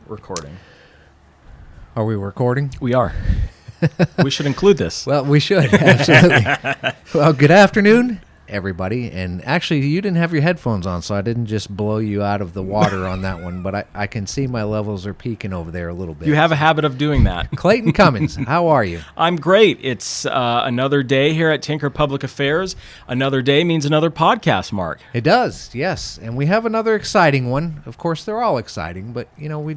recording. Are we recording? We are. We should include this. Well, we should, absolutely. Well, good afternoon, everybody. And actually, you didn't have your headphones on, so I didn't just blow you out of the water on that one, but I can see my levels are peaking over there a little bit. You have a habit of doing that. Clayton Cummins, how are you? I'm great. It's another day here at Tinker Public Affairs. Another day means another podcast, Mark. It does, yes. And we have another exciting one. Of course, they're all exciting, but, you know,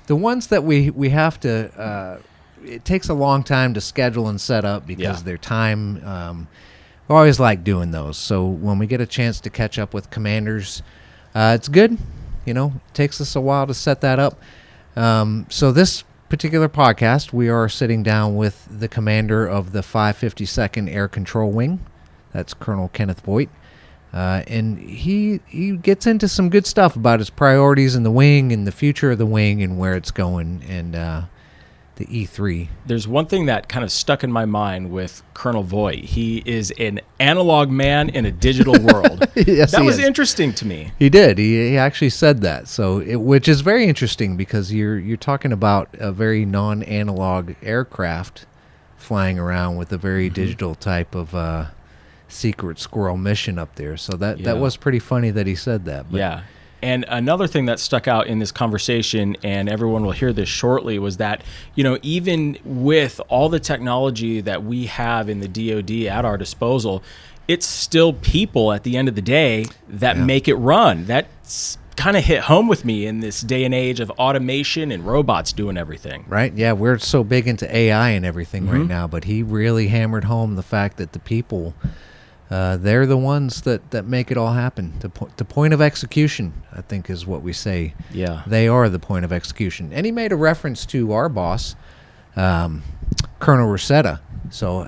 the ones that we have to, it takes a long time to schedule and set up because their time, we always like doing those. So when we get a chance to catch up with commanders, it's good. You know, it takes us a while to set that up. So this particular podcast, we are sitting down with the commander of the 552nd Air Control Wing. That's Colonel Kenneth Voigt. And he gets into some good stuff about his priorities in the wing and the future of the wing and where it's going and the E-3. There's one thing that kind of stuck in my mind with Colonel Voigt. He is an analog man in a digital world. Yes, that was interesting to me. He did. He actually said that. So, which is very interesting because you're talking about a very non-analog aircraft flying around with a very digital type of secret squirrel mission up there. So that was pretty funny that he said that. But yeah. And another thing that stuck out in this conversation, and everyone will hear this shortly, was that, you know, even with all the technology that we have in the DoD at our disposal, it's still people at the end of the day that make it run. That's kind of hit home with me in this day and age of automation and robots doing everything. Right. Yeah, we're so big into AI and everything right now, but he really hammered home the fact that the people, they're the ones that make it all happen. The point of execution, I think, is what we say. Yeah. They are the point of execution. And he made a reference to our boss, Colonel Rosetta. So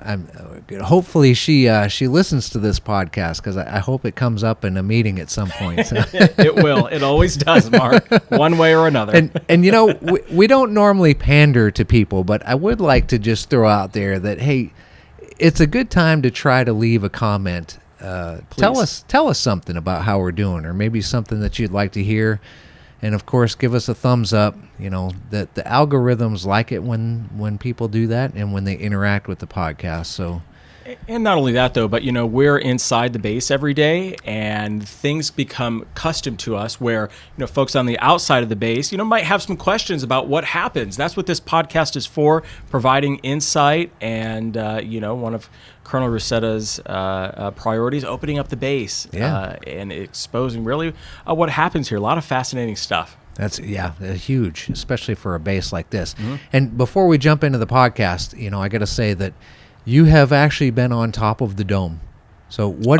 hopefully she listens to this podcast because I hope it comes up in a meeting at some point. It will. It always does, Mark, one way or another. And you know, we don't normally pander to people, but I would like to just throw out there that, hey, it's a good time to try to leave a comment. Tell us something about how we're doing, or maybe something that you'd like to hear. And of course, give us a thumbs up. You know, that the algorithms like it when people do that and when they interact with the podcast. So. And not only that, though, but, you know, we're inside the base every day and things become custom to us where, you know, folks on the outside of the base, you know, might have some questions about what happens. That's what this podcast is for, providing insight and, you know, one of Colonel Rosetta's priorities, opening up the base and exposing really what happens here. A lot of fascinating stuff. That's huge, especially for a base like this. Mm-hmm. And before we jump into the podcast, you know, I got to say that you have actually been on top of the dome. So what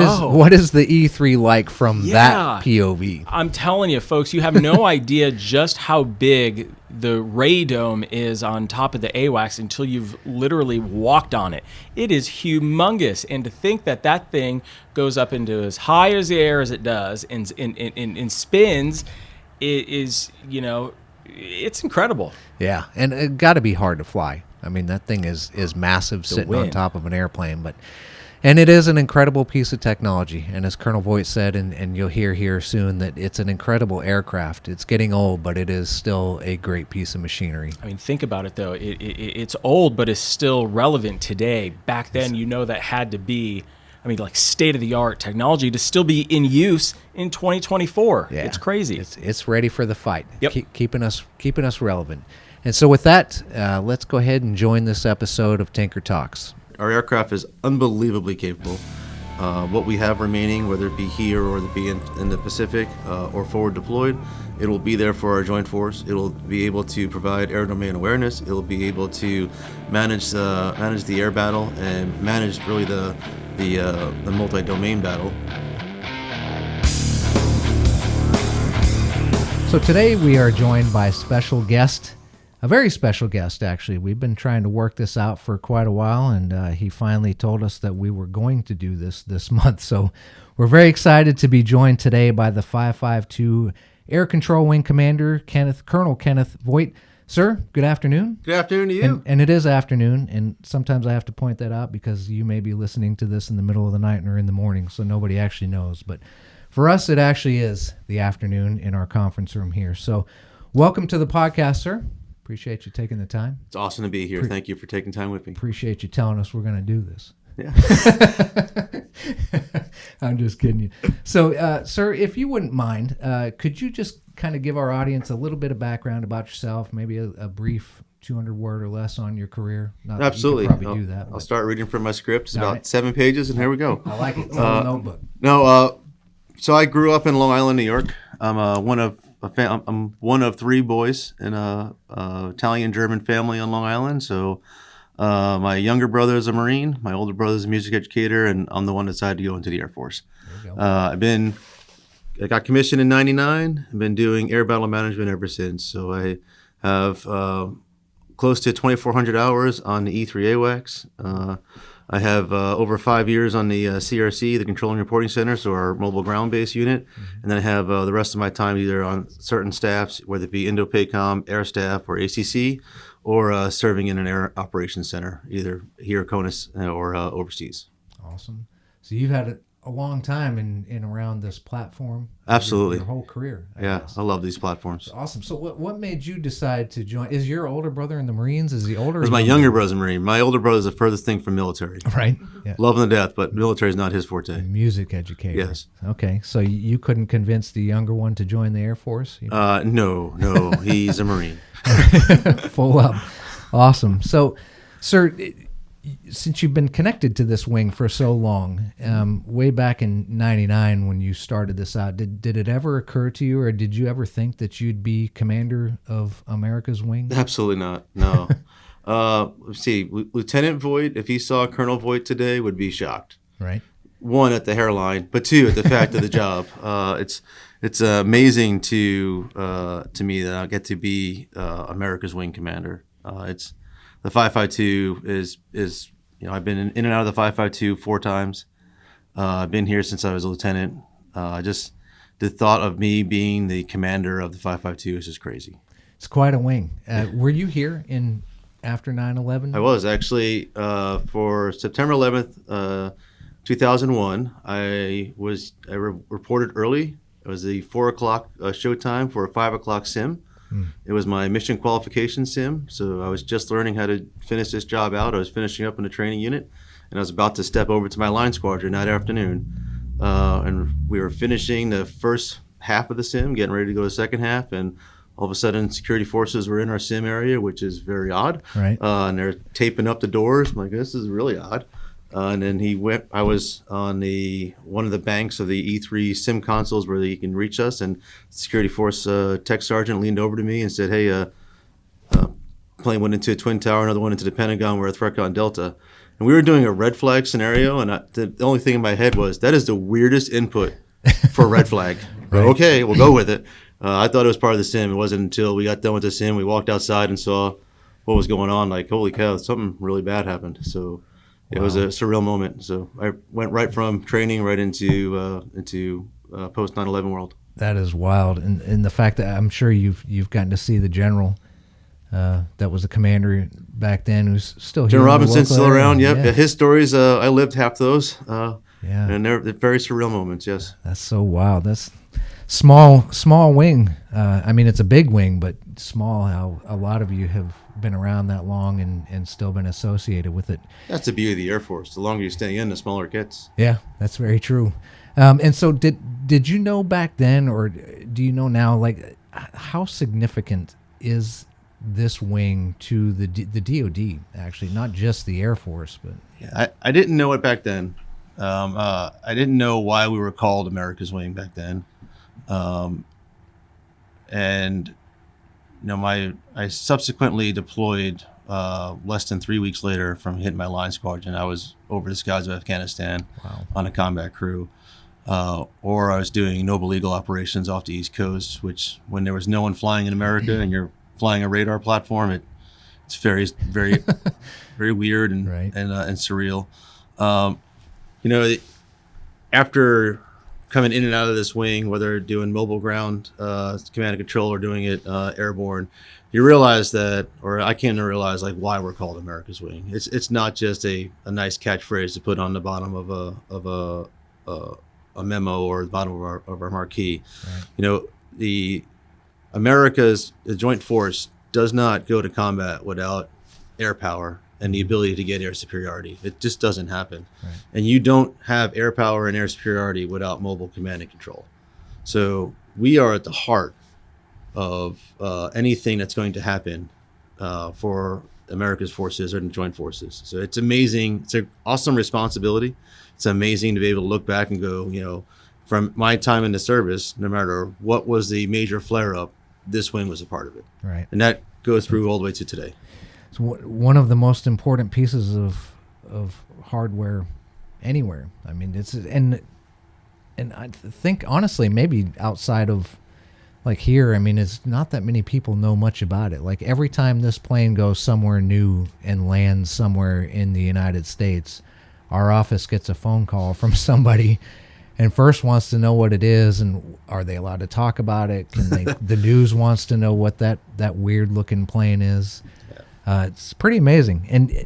is the E-3 like from that POV? I'm telling you, folks, you have no idea just how big the Ray Dome is on top of the AWACS until you've literally walked on it. It is humongous. And to think that thing goes up into as high as the air as it does and spins, it is, you know, it's incredible. Yeah, and it got to be hard to fly. I mean, that thing is massive sitting on top of an airplane. And it is an incredible piece of technology. And as Colonel Voigt said, and you'll hear here soon, that it's an incredible aircraft. It's getting old, but it is still a great piece of machinery. I mean, think about it, though. It's old, but it's still relevant today. Back then, you know, that had to be, I mean, like state-of-the-art technology to still be in use in 2024. Yeah. It's crazy. It's ready for the fight. Yep. Keeping us relevant. And so with that, let's go ahead and join this episode of Tinker Talks. Our aircraft is unbelievably capable. What we have remaining, whether it be here or it be in the Pacific or forward deployed, it will be there for our joint force. It will be able to provide air domain awareness. It will be able to manage the air battle and manage really the multi-domain battle. So today we are joined by a special guest. A very special guest, actually. We've been trying to work this out for quite a while, and he finally told us that we were going to do this month. So we're very excited to be joined today by the 552 Air Control Wing Commander, Colonel Kenneth Voigt. Sir, good afternoon. Good afternoon to you. And it is afternoon, and sometimes I have to point that out because you may be listening to this in the middle of the night or in the morning, so nobody actually knows. But for us, it actually is the afternoon in our conference room here. So welcome to the podcast, sir. Appreciate you taking the time. It's awesome to be here. Thank you for taking time with me. Appreciate you telling us we're going to do this. Yeah. I'm just kidding you. So, sir, if you wouldn't mind, could you just kind of give our audience a little bit of background about yourself, maybe a brief 200-word or less on your career? Not Absolutely. That you could probably do that. I'll start reading from my script. It's All about right. 7 pages, and here we go. I like it. Little notebook. No, so I grew up in Long Island, New York. I'm one of 3 boys in a Italian-German family on Long Island. So my younger brother is a Marine, my older brother is a music educator, and I'm the one that decided to go into the Air Force. There you go. I got commissioned in '99. I've been doing air battle management ever since. So I have close to 2,400 hours on the E-3 AWACS. I have over 5 years on the CRC, the Control and Reporting Center, so our mobile ground-based unit. Mm-hmm. And then I have the rest of my time either on certain staffs, whether it be Indo-PACOM, Air Staff, or ACC, or serving in an Air Operations Center, either here at CONUS or overseas. Awesome. So you've had a long time in around this platform. Absolutely. Your whole career. I guess. I love these platforms. Awesome. So what made you decide to join? Is your older brother in the Marines? Is he older? It was my younger brother's a Marine. My older brother's the furthest thing from military. Right. Yeah. Love him to death, but military is not his forte. Music educator. Yes. Okay. So you couldn't convince the younger one to join the Air Force? No. He's a Marine. Full up. Awesome. So, sir, since you've been connected to this wing for so long, way back in '99 when you started this out, did it ever occur to you, or did you ever think that you'd be commander of America's wing? Absolutely not. No. Let's see. Lieutenant Voigt, if he saw Colonel Voigt today, would be shocked. Right. 1, at the hairline, but 2, at the fact of the job. It's amazing to me that I get to be America's wing commander. It's the 552 is I've been in and out of the 552 4 times. I've been here since I was a lieutenant. Just the thought of me being the commander of the 552 is just crazy. It's quite a wing. Were you here after 9/11? I was actually for September 11th, 2001. I reported early. It was the 4 o'clock show time for a 5 o'clock sim. It was my mission qualification sim, so I was just learning how to finish this job out. I was finishing up in the training unit, and I was about to step over to my line squadron that afternoon. And we were finishing the first half of the sim, getting ready to go to the second half, and all of a sudden security forces were in our sim area, which is very odd. Right. And they're taping up the doors. I'm like, this is really odd. And then I was on one of the banks of the E3 sim consoles where you can reach us, and security force tech sergeant leaned over to me and said, hey, plane went into a twin tower, another one into the Pentagon, we're at threat on Delta. And we were doing a red flag scenario, and the only thing in my head was, that is the weirdest input for a red flag. But okay, we'll go with it. I thought it was part of the sim. It wasn't until we got done with the sim, we walked outside and saw what was going on, like, holy cow, something really bad happened. So it was a surreal moment. So I went right from training right into post 9/11 world. That is wild, and the fact that I'm sure you've gotten to see the general that was a commander back then, who's still here. General Robinson's still around. Yep. Yeah. His stories. I lived half those. Yeah. And they're very surreal moments. Yes. That's so wild. That's small wing. I mean, it's a big wing, but small. How a lot of you have been around that long and still been associated with it. That's the beauty of the Air Force. The longer you stay in, the smaller it gets. Yeah, that's very true. And so did you know back then, or do you know now, like, how significant is this wing to the DoD, actually, not just the Air Force, but yeah, I didn't know it back then. I didn't know why we were called America's Wing back then. And I subsequently deployed less than 3 weeks later from hitting my line squadron. I was over the skies of Afghanistan. Wow. On a combat crew. Or I was doing noble eagle operations off the East Coast, which when there was no one flying in America and you're flying a radar platform, it's very, very, very weird and surreal. After coming in and out of this wing, whether doing mobile ground command and control or doing it airborne, you realize that, or I came to realize, like, why we're called America's Wing. It's not just a nice catchphrase to put on the bottom of a memo or the bottom of our marquee. Right. America's joint force does not go to combat without air power and the ability to get air superiority. It just doesn't happen. Right. And you don't have air power and air superiority without mobile command and control. So we are at the heart of anything that's going to happen for America's forces or the joint forces. So it's amazing. It's an awesome responsibility. It's amazing to be able to look back and go, from my time in the service, no matter what was the major flare-up, this wing was a part of it. Right. And that goes through all the way to today. So one of the most important pieces of hardware anywhere. I mean, and I think honestly, maybe outside of like here, I mean, it's not that many people know much about it. Like every time this plane goes somewhere new and lands somewhere in the United States, our office gets a phone call from somebody and first wants to know what it is and are they allowed to talk about it? Can they? The news wants to know what that weird looking plane is. It's pretty amazing. And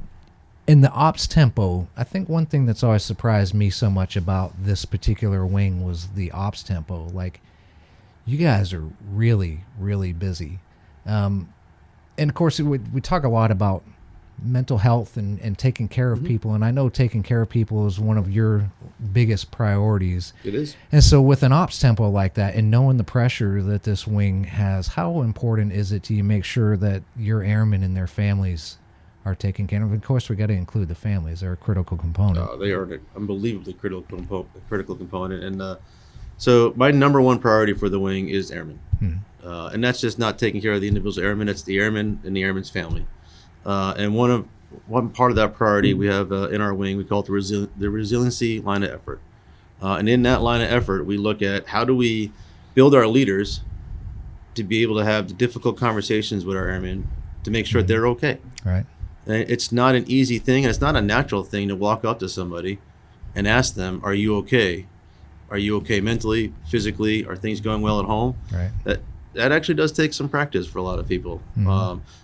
in the ops tempo, I think one thing that's always surprised me so much about this particular wing was the ops tempo. Like, you guys are really, really busy. And of course, we talk a lot about mental health and taking care of people. And I know taking care of people is one of your biggest priorities. It is. And so with an ops tempo like that and knowing the pressure that this wing has, how important is it to you make sure that your airmen and their families are taken care of? Of course, we got to include the families. They're a critical component. They are an unbelievably critical component. And so my number one priority for the wing is airmen. And that's just not taking care of the individual airmen. It's the airmen and the airmen's family. And one part of that priority we have in our wing, we call it the resiliency line of effort. And in that line of effort, we look at how do we build our leaders to be able to have the difficult conversations with our airmen to make sure that they're okay. Right. And it's not an easy thing, and it's not a natural thing to walk up to somebody and ask them, "Are you okay? Are you okay mentally, physically? Are things going well at home?" Right. That actually does take some practice for a lot of people.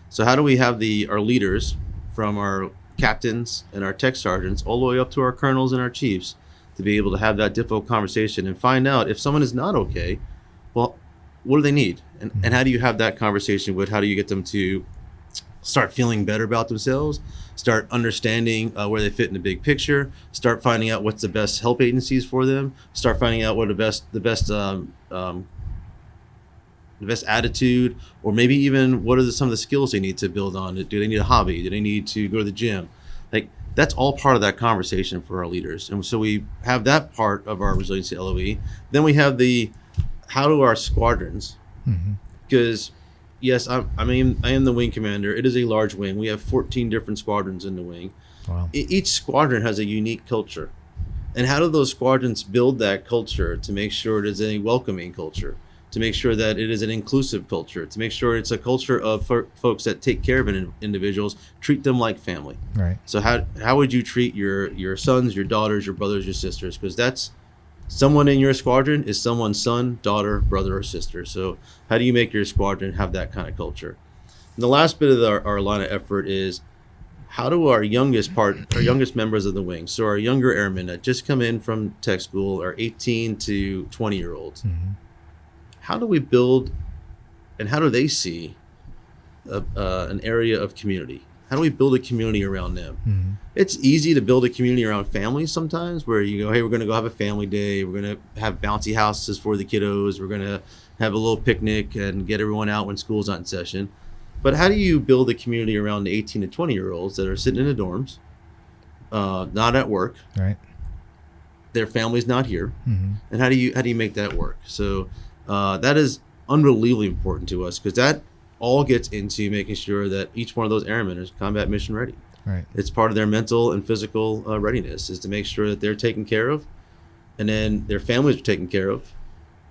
So how do we have our leaders, from our captains and our tech sergeants all the way up to our colonels and our chiefs, to be able to have that difficult conversation and find out if someone is not okay, well, what do they need? And how do you have that conversation how do you get them to start feeling better about themselves, start understanding where they fit in the big picture, start finding out what's the best help agencies for them, start finding out what the best attitude, or maybe even what are some of the skills they need to build on. Do they need a hobby? Do they need to go to the gym? Like, that's all part of that conversation for our leaders. And so we have that part of our resiliency LOE. Then we have how do our squadrons, because yes, I am the wing commander. It is a large wing. We have 14 different squadrons in the wing. Wow. Each squadron has a unique culture. And how do those squadrons build that culture to make sure it is a welcoming culture, to make sure that it is an inclusive culture, to make sure it's a culture of folks that take care of individuals, treat them like family. Right. So how would you treat your sons, your daughters, your brothers, your sisters? Because that's someone in your squadron is someone's son, daughter, brother, or sister. So how do you make your squadron have that kind of culture? And the last bit of our line of effort is how do our youngest members of the wing, so our younger airmen that just come in from tech school, our 18 to 20-year-olds, how do we build and how do they see an area of community? How do we build a community around them? It's easy to build a community around families sometimes, where you go, hey, we're going to go have a family day. We're going to have bouncy houses for the kiddos. We're going to have a little picnic and get everyone out when school's not in session. But how do you build a community around the 18 to 20-year-olds that are sitting in the dorms, not at work, Right. their family's not here, and how do you make that work? So that is unbelievably important to us, because that all gets into making sure that each one of those airmen is combat mission ready. Right. It's part of their mental and physical readiness, is to make sure that they're taken care of, and then their families are taken care of,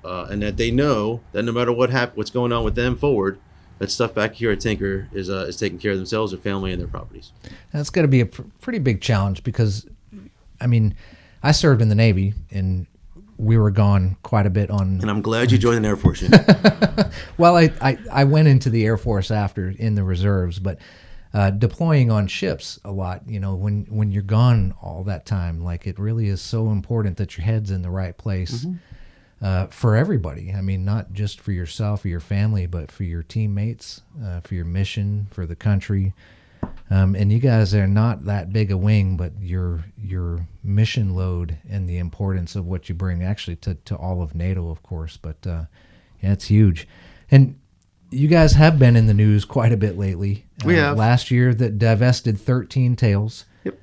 and that they know that no matter what's going on with them forward, that stuff back here at Tinker is taking care of themselves, their family, and their properties. That's got to be a pretty big challenge, because, I mean, I served in the Navy and we were gone quite a bit on. And I'm glad you joined the Air Force. Well, I went into the Air Force after in the reserves, but deploying on ships a lot, when you're gone all that time, like, it really is so important that your head's in the right place. for everybody. I mean, not just for yourself or your family, but for your teammates, for your mission, for the country. And you guys are not that big a wing, but your mission load and the importance of what you bring actually to all of NATO, of course. But yeah, it's huge. And you guys have been in the news quite a bit lately. We have. Last year that divested 13 tails. Yep.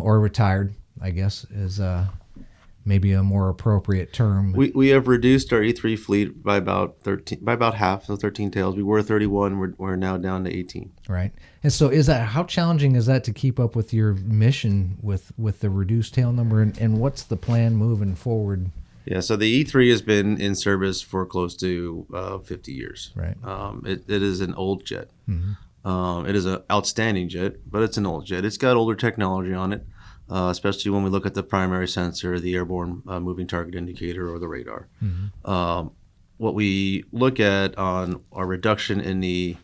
Or retired, I guess, is maybe a more appropriate term. We have reduced our E3 fleet by about half, so 13 tails. We were 31. We're now down to 18. Right. And so how challenging is that to keep up with your mission with the reduced tail number, and what's the plan moving forward? Yeah, so the E3 has been in service for close to 50 years. Right. It is an old jet. Mm-hmm. It is an outstanding jet, but it's an old jet. It's got older technology on it, especially when we look at the primary sensor, the airborne moving target indicator, or the radar. Mm-hmm. What we look at on our reduction in the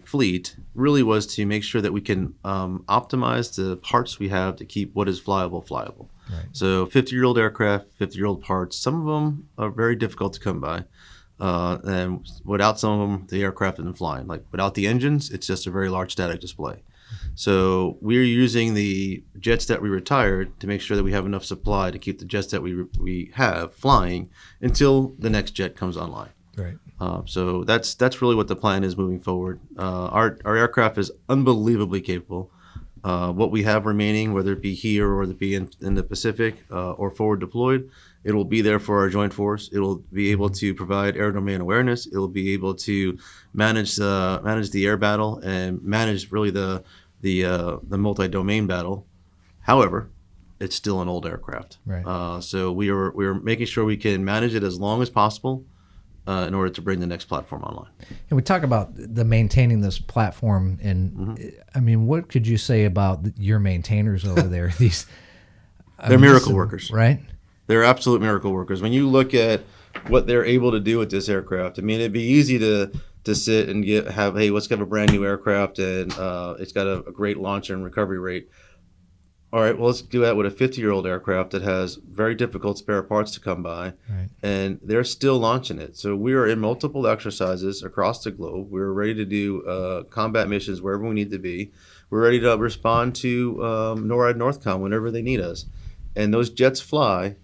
fleet really was to make sure that we can optimize the parts we have to keep what is flyable. Right. So 50-year-old aircraft, 50-year-old parts, some of them are very difficult to come by. And without some of them, the aircraft isn't flying. Like without the engines, it's just a very large static display. So we're using the jets that we retired to make sure that we have enough supply to keep the jets that we have flying until the next jet comes online. Right. So that's really what the plan is moving forward. Our aircraft is unbelievably capable. What we have remaining, whether it be here or it be in the Pacific or forward deployed, it will be there for our joint force. It will be able to provide air domain awareness. It will be able to manage the air battle and manage really the multi-domain battle. However, it's still an old aircraft. Right. So we are making sure we can manage it as long as possible in order to bring the next platform online. And we talk about the maintaining this platform, and I mean, what could you say about your maintainers over there? They're miracle workers, right? They're absolute miracle workers. When you look at what they're able to do with this aircraft, I mean, it'd be easy to sit and let's have a brand new aircraft and it's got a great launch and recovery rate. All right, well, let's do that with a 50-year-old aircraft that has very difficult spare parts to come by, right. And they're still launching it. So we are in multiple exercises across the globe. We're ready to do combat missions wherever we need to be. We're ready to respond to NORAD NORTHCOM whenever they need us. And those jets fly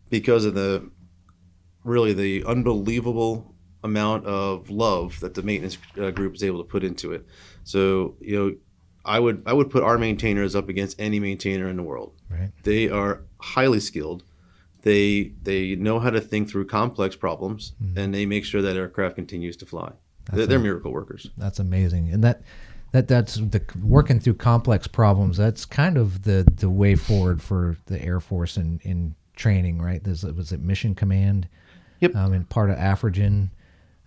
because of the unbelievable amount of love that the maintenance group is able to put into it. So, I would put our maintainers up against any maintainer in the world. Right. They are highly skilled. They know how to think through complex problems, and they make sure that aircraft continues to fly. They're miracle workers. That's amazing, and that's the working through complex problems. That's kind of the way forward for the Air Force in training, right? Was it Mission Command? Yep. And part of Afrigen.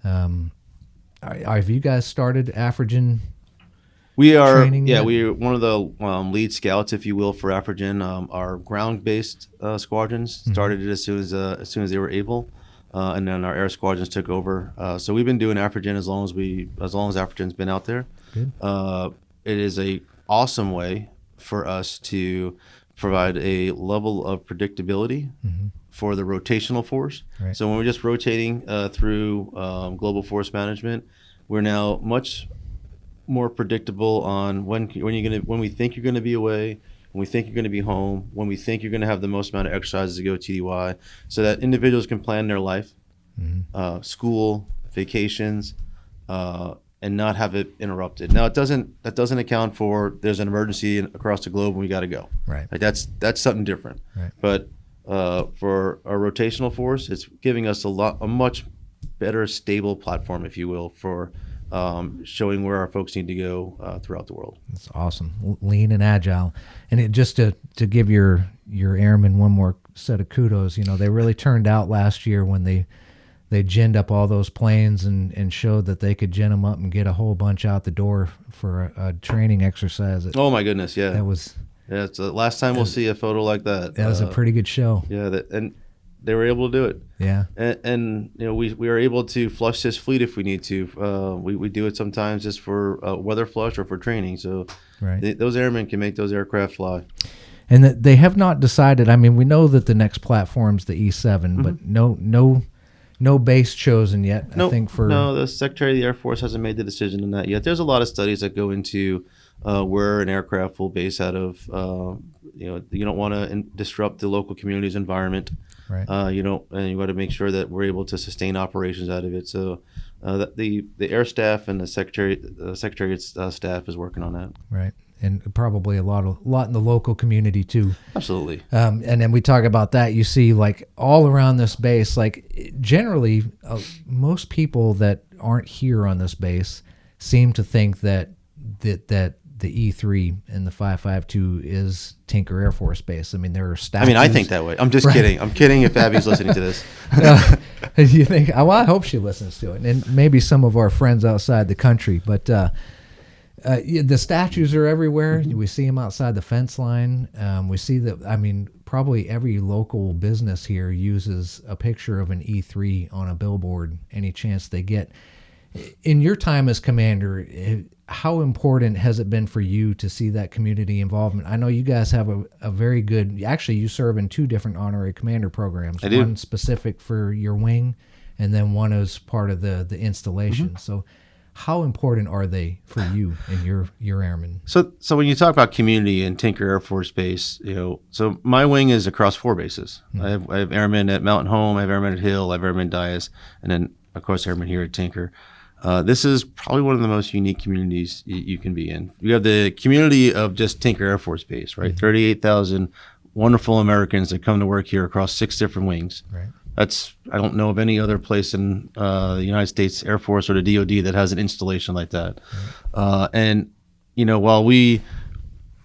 Have you guys started Afrigen? We are, training yet? we're one of the lead scouts, if you will, for Afrigen. Our ground-based squadrons started it as soon as they were able, and then our air squadrons took over. So we've been doing Afrigen as long as Afrigen's been out there. Good. It is a awesome way for us to provide a level of predictability for the rotational force. Right. So when we're just rotating through global force management, we're now much more predictable on when we think you're going to be away, when we think you're going to be home, when we think you're going to have the most amount of exercises to go TDY, so that individuals can plan their life, school, vacations, and not have it interrupted. Now, that doesn't account for there's an emergency across the globe and we got to go. Right. Like that's something different. Right. But for our rotational force, it's giving us a much better stable platform, if you will, for showing where our folks need to go throughout the world. That's awesome. Lean and agile. And it just to give your airmen one more set of kudos, they really turned out last year when they ginned up all those planes and showed that they could gin them up and get a whole bunch out the door for a training exercise. Oh my goodness, yeah. That was... Yeah, it's the last time we'll see a photo like that. That was a pretty good show. Yeah, and they were able to do it. Yeah. And we are able to flush this fleet if we need to. We do it sometimes just for weather flush or for training. So right. those airmen can make those aircraft fly. and that they have not decided. I mean, we know that the next platform's the E7, but no base chosen yet. I think no, the Secretary of the Air Force hasn't made the decision on that yet. There's a lot of studies that go into where an aircraft will base out of. You don't want to disrupt the local community's environment. Right. And you got to make sure that we're able to sustain operations out of it. So, the Air Staff and the Secretariat's staff is working on that. Right. And probably a lot in the local community too. Absolutely. And then we talk about that. You see, like all around this base, like generally, most people that aren't here on this base seem to think that the E3 and the 552 is Tinker Air Force Base. I mean, there are statues. I think that way. I'm just kidding. I'm kidding if Abby's listening to this. You think? Well, I hope she listens to it, and maybe some of our friends outside the country. But the statues are everywhere. We see them outside the fence line. We see that. I mean, probably every local business here uses a picture of an E3 on a billboard any chance they get. In your time as commander, how important has it been for you to see that community involvement? I know you guys have a very good, actually you serve in 2 different honorary commander programs. I do. One specific for your wing, and then one as part of the installation. So how important are they for you and your airmen? So when you talk about community and Tinker Air Force Base, so my wing is across 4 bases. I have airmen at Mountain Home, I have airmen at Hill, I have airmen at Dias, and then of course airmen here at Tinker. This is probably one of the most unique communities you can be in. You have the community of just Tinker Air Force Base, right? 38,000 wonderful Americans that come to work here across 6 different wings. Right. I don't know of any other place in the United States Air Force or the DoD that has an installation like that. Right. And while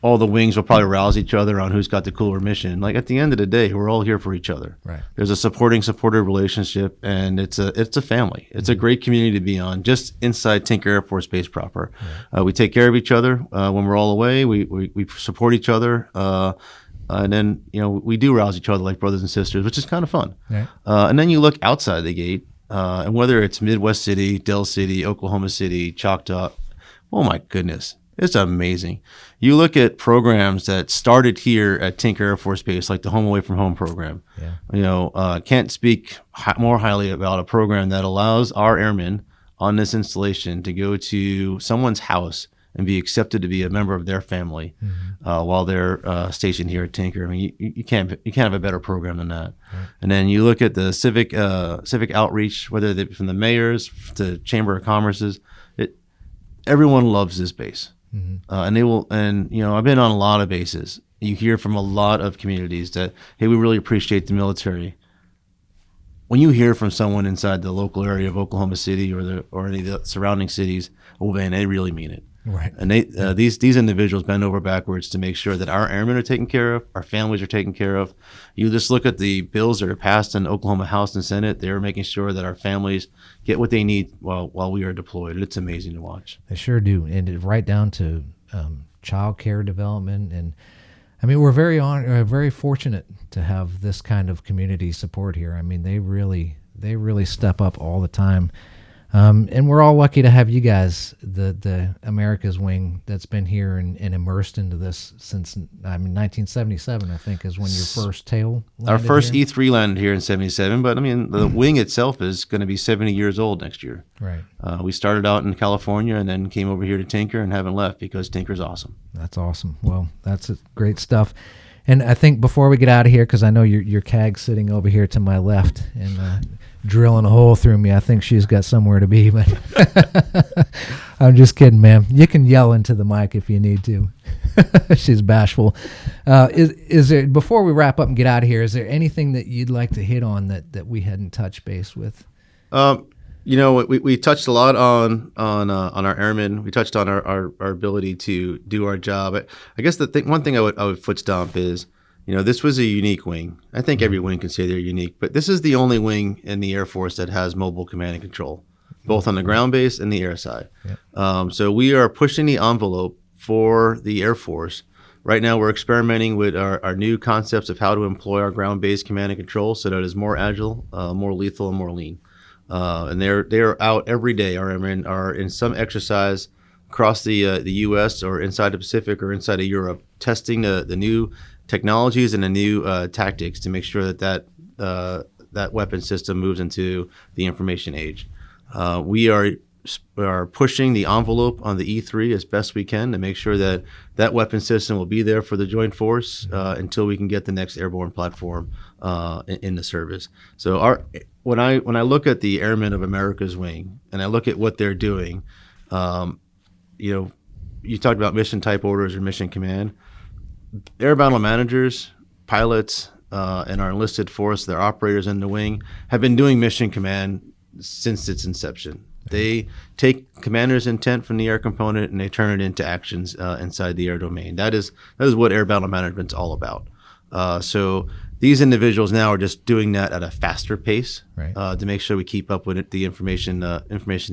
all the wings will probably rouse each other on who's got the cooler mission, like at the end of the day, we're all here for each other. Right. There's a supportive relationship, and it's a family. It's a great community to be on, just inside Tinker Air Force Base proper. Right. We take care of each other when we're all away. We support each other. And then, we do rouse each other like brothers and sisters, which is kind of fun. Right. And then you look outside the gate, and whether it's Midwest City, Del City, Oklahoma City, Choctaw, oh my goodness, it's amazing. You look at programs that started here at Tinker Air Force Base, like the Home Away from Home program. Yeah. Can't speak more highly about a program that allows our airmen on this installation to go to someone's house and be accepted to be a member of their family while they're stationed here at Tinker. I mean, you can't have a better program than that. Right. And then you look at the civic outreach, whether they're from the mayors to Chamber of Commerce's. Everyone loves this base, and they will. And I've been on a lot of bases. You hear from a lot of communities that, hey, we really appreciate the military. When you hear from someone inside the local area of Oklahoma City or any of the surrounding cities, oh man, they really mean it. Right. And these individuals bend over backwards to make sure that our airmen are taken care of, our families are taken care of. You just look at the bills that are passed in Oklahoma House and Senate. They're making sure that our families get what they need while we are deployed. It's amazing to watch. They sure do, and right down to child care development. And I mean, we're very fortunate to have this kind of community support here. I mean, they really step up all the time. And we're all lucky to have you guys, the America's Wing, that's been here and immersed into this since 1977. I think is when your first tail landed. Our first here. E3 landed here in '77, but I mean the wing itself is going to be 70 years old next year. Right. We started out in California and then came over here to Tinker and haven't left because Tinker's awesome. That's awesome. Well, that's great stuff. And I think before we get out of here, because I know your CAG's sitting over here to my left and drilling a hole through me. I think she's got somewhere to be, but I'm just kidding, ma'am. You can yell into the mic if you need to. She's bashful. Is there, before we wrap up and get out of here, is there anything that you'd like to hit on that we hadn't touched base with? We touched a lot on our airmen. We touched on our ability to do our job. I guess one thing I would foot stomp is, this was a unique wing. I think every wing can say they're unique, but this is the only wing in the Air Force that has mobile command and control, both on the ground base and the air side. Yep. So we are pushing the envelope for the Air Force. Right now, we're experimenting with our new concepts of how to employ our ground-based command and control so that it is more agile, more lethal, and more lean. And they're out every day. Our airmen are in some exercise across the U.S. or inside the Pacific or inside of Europe, testing the new technologies and the new tactics to make sure that weapon system moves into the information age. We are pushing the envelope on the E-3 as best we can to make sure that weapon system will be there for the Joint Force until we can get the next airborne platform in the service. So when I look at the Airmen of America's Wing and I look at what they're doing, you talked about mission type orders or mission command. Air battle managers, pilots, and our enlisted force, their operators in the wing, have been doing mission command since its inception. They take commander's intent from the air component and they turn it into actions inside the air domain. That is what air battle management's all about. So these individuals now are just doing that at a faster pace to make sure we keep up with the information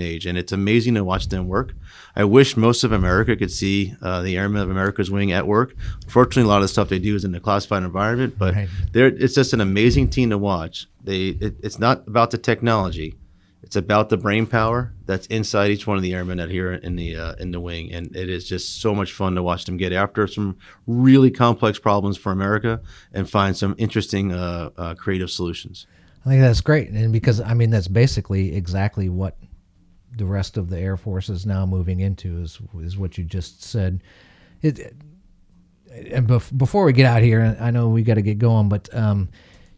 age. And it's amazing to watch them work. I wish most of America could see the Airmen of America's Wing at work. Unfortunately, a lot of the stuff they do is in the classified environment, but it's just an amazing team to watch. It's not about the technology. It's about the brain power that's inside each one of the airmen that here in the wing, and it is just so much fun to watch them get after some really complex problems for America and find some interesting creative solutions. I think that's great, and because that's basically exactly what the rest of the Air Force is now moving into is what you just said. And before we get out here, I know we got to get going, but.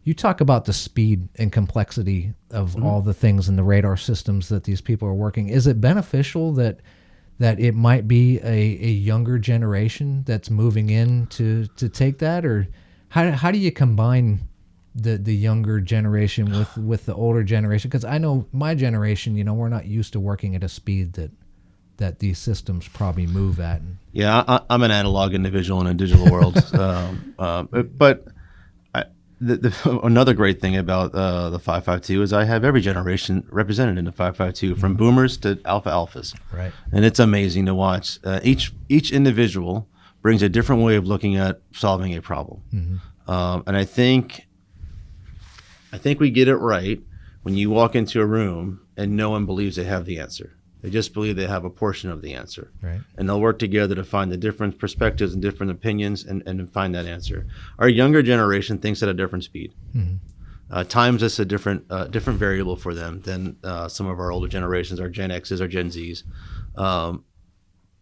You talk about the speed and complexity of all the things in the radar systems that these people are working. Is it beneficial that it might be a younger generation that's moving in to take that, or how do you combine the younger generation with the older generation? Because I know my generation, we're not used to working at a speed that these systems probably move at. Yeah, I'm an analog individual in a digital world, but. Another great thing about the 5.52 is I have every generation represented in the 5.52, from boomers to alphas. Right. And it's amazing to watch. Each individual brings a different way of looking at solving a problem. And I think we get it right when you walk into a room and no one believes they have the answer. They just believe they have a portion of the answer. Right. And they'll work together to find the different perspectives and different opinions and find that answer. Our younger generation thinks at a different speed. Time's just a different variable for them than some of our older generations, our Gen X's, our Gen Z's.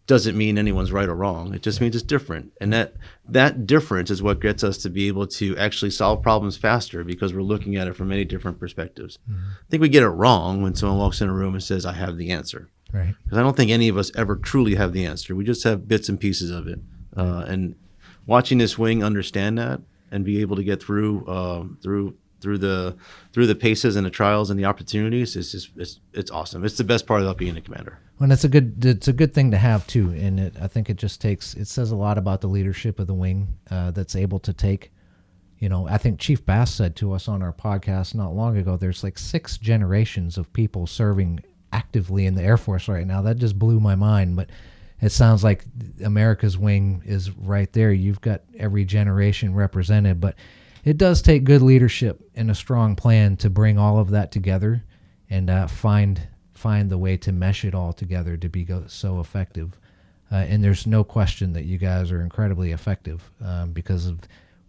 Doesn't mean anyone's right or wrong. It just means it's different. And that difference is what gets us to be able to actually solve problems faster, because we're looking at it from many different perspectives. I think we get it wrong when someone walks in a room and says, I have the answer. Right. Because I don't think any of us ever truly have the answer. We just have bits and pieces of it. And watching this wing understand that and be able to get through the paces and the trials and the opportunities it's awesome. It's the best part about being a commander. Well, it's a good thing to have too, and I think it says a lot about the leadership of the wing that's able to take. I think Chief Bass said to us on our podcast not long ago, there's like 6 generations of people serving actively in the Air Force right now. That just blew my mind, but it sounds like America's wing is right there. You've got every generation represented, but it does take good leadership and a strong plan to bring all of that together and find the way to mesh it all together to be so effective. And there's no question that you guys are incredibly effective because of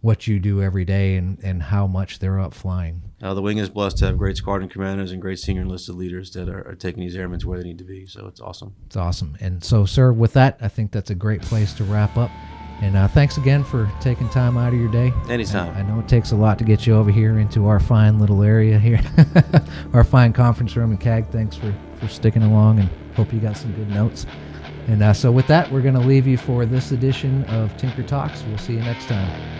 what you do every day and how much they're up flying. The wing is blessed to have great squadron commanders and great senior enlisted leaders that are taking these airmen to where they need to be. So it's awesome. It's awesome. And so, sir, with that, I think that's a great place to wrap up. And thanks again for taking time out of your day. Anytime. I know it takes a lot to get you over here into our fine little area here, our fine conference room in CAG. Thanks for sticking along, and hope you got some good notes. And so with that, we're going to leave you for this edition of Tinker Talks. We'll see you next time.